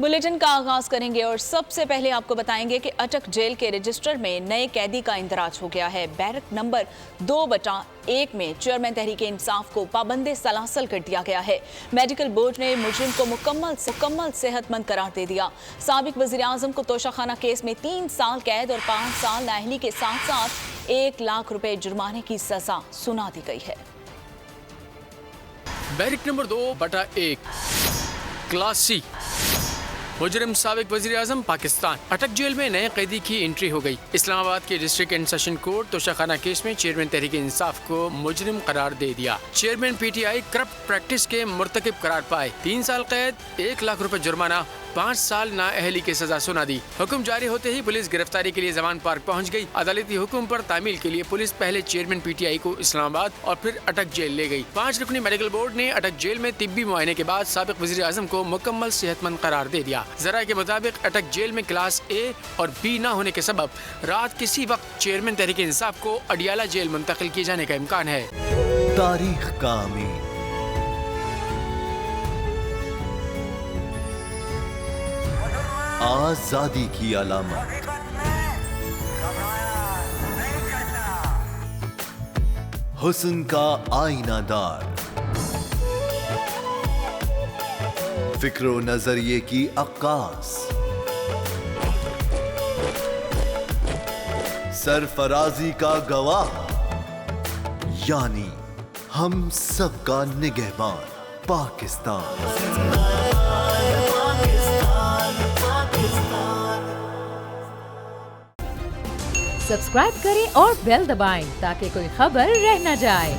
Bulletin का आगाज करेंगे और सबसे पहले आपको बताएंगे कि अटक जेल के रजिस्टर में नए कैदी का इंदराज हो गया है। बैरक नंबर 2/1 में चेयरमैन तहरीके इंसाफ को पाबंदे सलासल कर दिया गया है। मेडिकल बोर्ड ने मुजरिम को मुकम्मल सेहतमंद करार दे दिया। साबिक वजीर आजम को तोशाखाना केस में 3 साल कैद और 5 साल नाअहली के साथ साथ 1 लाख रुपए जुर्माने की सजा सुना दी गई है। बैरक नंबर 2/1 क्लास सी मुजरिम साबिक वजीर आजम पाकिस्तान। अटक जेल में नए कैदी की एंट्री हो गई। इस्लामाबाद के district and session court Toshakhana case में चेयरमैन तहरीके इंसाफ को मुजरिम करार दे दिया। चेयरमैन पीटीआई करप्ट प्रैक्टिस के मुर्तकिब करार पाए। 3 साल कैद, 1 लाख रुपए जुर्माना, 5 साल नाअहली की सजा सुना दी। हुक्म जारी होते ही पुलिस गिरफ्तारी के लिए जमान पार्क पहुंच गई। अदालती हुक्म पर तामील के लिए पुलिस पहले चेयरमैन पीटीआई को इस्लामाबाद और फिर अटक जेल ले गई। 5 रुकनी मेडिकल बोर्ड ने अटक जेल में तिब्बी मुआयने के बाद साबिक वजीर आजम को मुकम्मल सेहतमंद करार दे दिया। जरा के मुताबिक अटक जेल में क्लास ए और बी न होने के सबब रात किसी वक्त चेयरमैन तहरीके इंसाफ को अडियाला जेल मुंतकिल किए जाने का इम्कान है। तारीख का अमीन, आजादी की अलामत, हुस्न का आईनादार, फिक्र व नजरिए की अक्कास, सरफराजी का गवाह, यानी हम सबका निगहबान पाकिस्तान। सब्सक्राइब करें और बेल दबाएं ताकि कोई खबर रह न जाए।